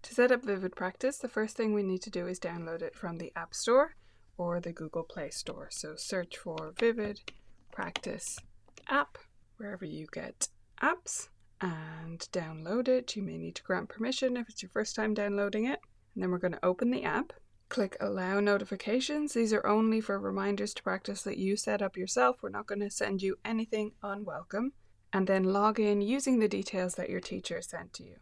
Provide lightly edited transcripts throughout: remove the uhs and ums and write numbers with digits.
To set up Vivid Practice, the first thing we need to do is download it from the App Store or the Google Play Store. So search for Vivid Practice app wherever you get apps and download it. You may need to grant permission if it's your first time downloading it. And then we're going to open the app. Click Allow Notifications. These are only for reminders to practice that you set up yourself. We're not going to send you anything unwelcome. And then log in using the details that your teacher sent to you.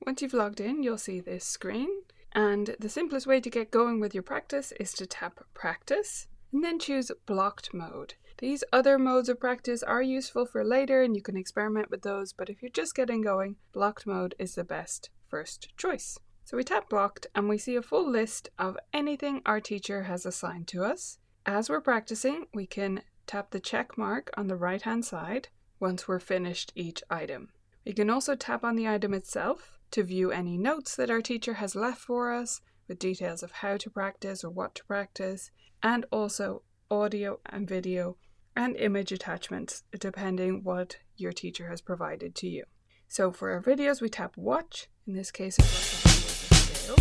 Once you've logged in, you'll see this screen. And the simplest way to get going with your practice is to tap Practice and then choose Blocked Mode. These other modes of practice are useful for later and you can experiment with those, but if you're just getting going, Blocked Mode is the best first choice. So we tap Blocked and we see a full list of anything our teacher has assigned to us. As we're practicing, we can tap the check mark on the right hand side once we're finished each item. We can also tap on the item itself to view any notes that our teacher has left for us with details of how to practice or what to practice, and also audio and video and image attachments depending what your teacher has provided to you. So for our videos we tap Watch, in this case we're going to the scales,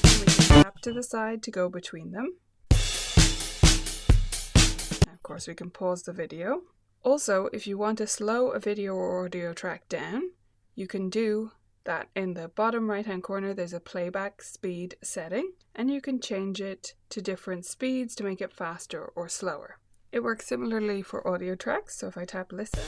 and we can tap to the side to go between them. Now, of course we can pause the video. Also, if you want to slow a video or audio track down, you can do that in the bottom right hand corner. There's a playback speed setting and you can change it to different speeds to make it faster or slower. It works similarly for audio tracks, so if I tap Listen,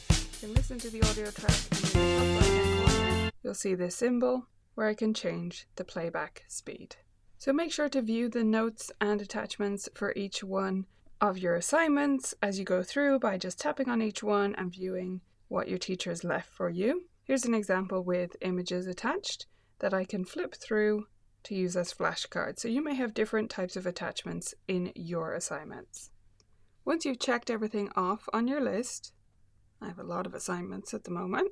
you can listen to the audio track and in the top right hand corner you'll see this symbol where I can change the playback speed. So make sure to view the notes and attachments for each one of your assignments as you go through by just tapping on each one and viewing what your teacher has left for you. Here's an example with images attached that I can flip through to use as flashcards. So you may have different types of attachments in your assignments. Once you've checked everything off on your list, I have a lot of assignments at the moment,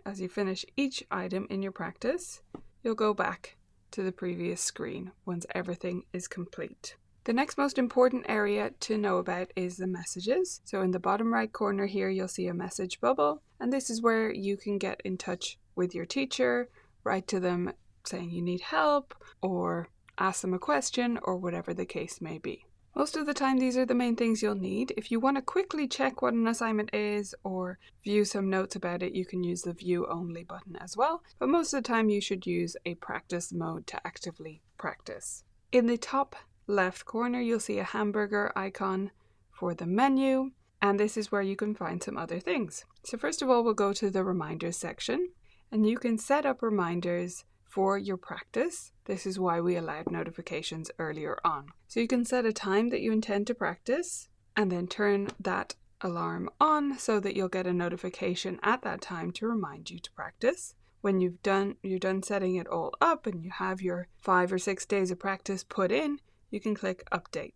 as you finish each item in your practice, you'll go back to the previous screen once everything is complete. The next most important area to know about is the messages. So in the bottom right corner here, you'll see a message bubble, and this is where you can get in touch with your teacher, write to them saying you need help, or ask them a question, or whatever the case may be. Most of the time, these are the main things you'll need. If you want to quickly check what an assignment is or view some notes about it, you can use the View Only button as well. But most of the time, you should use a practice mode to actively practice. In the top left corner, you'll see a hamburger icon for the menu, and this is where you can find some other things. So first of all, we'll go to the reminders section, and you can set up reminders for your practice. This is why we allowed notifications earlier on. So you can set a time that you intend to practice and then turn that alarm on so that you'll get a notification at that time to remind you to practice. When you're done setting it all up and you have your 5 or 6 days of practice put in, you can click Update.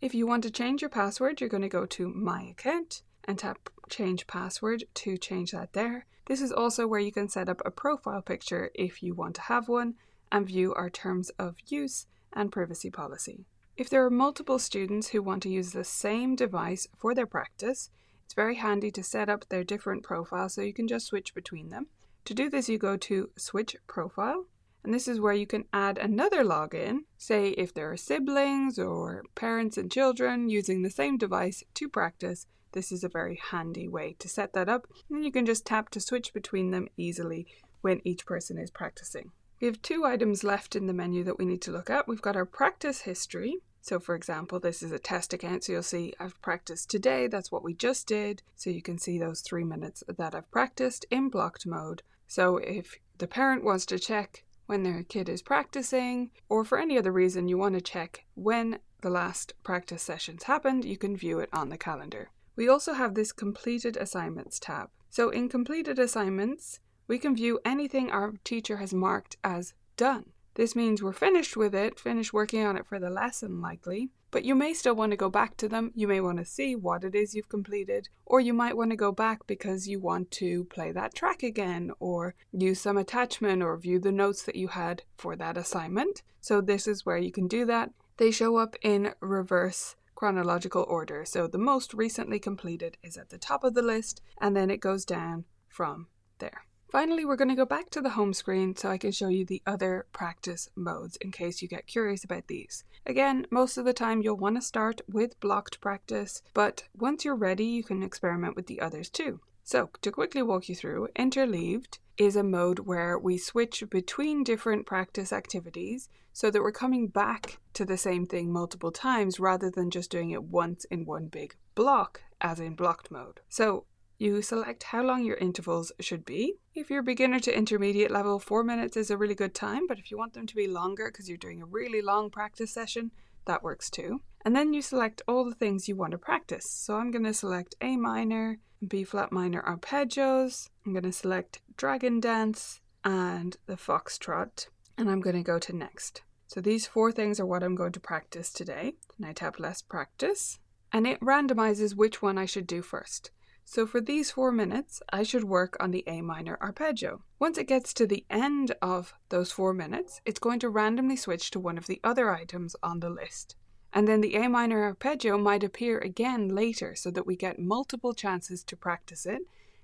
If you want to change your password, you're going to go to My Account and tap Change Password to change that there. This is also where you can set up a profile picture if you want to have one and view our terms of use and privacy policy. If there are multiple students who want to use the same device for their practice, it's very handy to set up their different profiles so you can just switch between them. To do this, you go to Switch Profile, and this is where you can add another login, say if there are siblings or parents and children using the same device to practice. This is a very handy way to set that up, and then you can just tap to switch between them easily when each person is practicing. We have 2 items left in the menu that we need to look at. We've got our practice history. So for example, this is a test account, so you'll see I've practiced today, that's what we just did. So you can see those 3 minutes that I've practiced in blocked mode. So if the parent wants to check when their kid is practicing, or for any other reason you want to check when the last practice sessions happened, you can view it on the calendar. We also have this completed assignments tab. So in completed assignments, we can view anything our teacher has marked as done. This means we're finished with it, finished working on it for the lesson likely, but you may still want to go back to them. You may want to see what it is you've completed, or you might want to go back because you want to play that track again, or use some attachment, or view the notes that you had for that assignment. So this is where you can do that. They show up in reverse chronological order. So the most recently completed is at the top of the list, and then it goes down from there. Finally, we're going to go back to the home screen so I can show you the other practice modes in case you get curious about these. Again, most of the time you'll want to start with blocked practice, but once you're ready, you can experiment with the others too. So, to quickly walk you through, Interleaved is a mode where we switch between different practice activities so that we're coming back to the same thing multiple times rather than just doing it once in one big block, as in blocked mode. So, you select how long your intervals should be. If you're beginner to intermediate level, 4 minutes is a really good time, but if you want them to be longer because you're doing a really long practice session, that works too. And then you select all the things you want to practice. So I'm going to select A minor, B flat minor arpeggios. I'm going to select Dragon Dance and the Foxtrot, and I'm going to go to Next. So these 4 things are what I'm going to practice today. And I tap Less Practice, and it randomizes which one I should do first. So for these 4 minutes, I should work on the A minor arpeggio. Once it gets to the end of those 4 minutes, it's going to randomly switch to one of the other items on the list. And then the A minor arpeggio might appear again later so that we get multiple chances to practice it,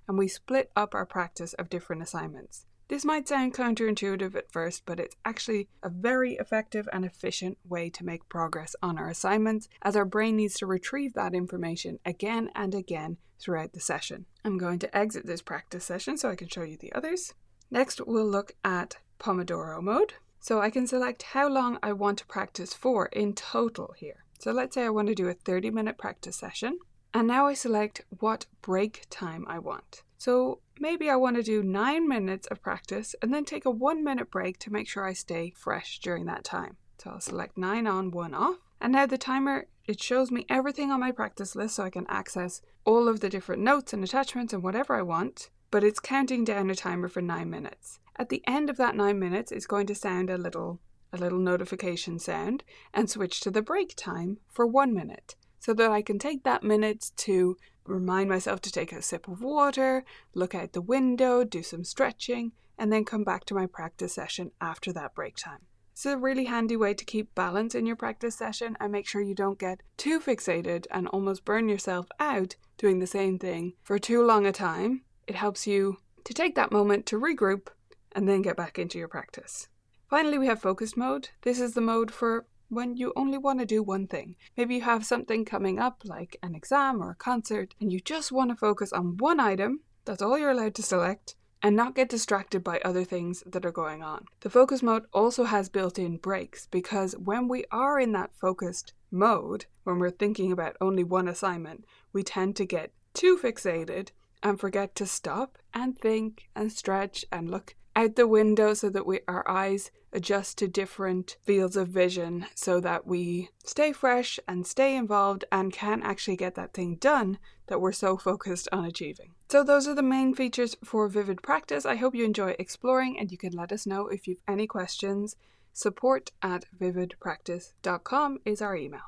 and we split up our practice of different assignments. This might sound counterintuitive at first, but it's actually a very effective and efficient way to make progress on our assignments, as our brain needs to retrieve that information again and again throughout the session. I'm going to exit this practice session so I can show you the others. Next, we'll look at Pomodoro mode. So I can select how long I want to practice for in total here. So let's say I want to do a 30-minute practice session. And now I select what break time I want. So maybe I want to do 9 minutes of practice and then take a 1-minute break to make sure I stay fresh during that time. So I'll select 9 on, 1 off. And now the timer, it shows me everything on my practice list so I can access all of the different notes and attachments and whatever I want, but it's counting down a timer for 9 minutes. At the end of that 9 minutes, it's going to sound a little notification sound and switch to the break time for 1 minute so that I can take that minute to remind myself to take a sip of water, look out the window, do some stretching, and then come back to my practice session after that break time. It's a really handy way to keep balance in your practice session and make sure you don't get too fixated and almost burn yourself out doing the same thing for too long a time. It helps you to take that moment to regroup and then get back into your practice. Finally, we have focused mode. This is the mode for when you only want to do one thing. Maybe you have something coming up like an exam or a concert and you just want to focus on one item. That's all you're allowed to select, and not get distracted by other things that are going on. The focus mode also has built-in breaks because when we are in that focused mode, when we're thinking about only one assignment, we tend to get too fixated and forget to stop and think and stretch and look out the window so that our eyes adjust to different fields of vision so that we stay fresh and stay involved and can actually get that thing done that we're so focused on achieving. So those are the main features for Vivid Practice. I hope you enjoy exploring, and you can let us know if you've any questions. Support@vividpractice.com is our email.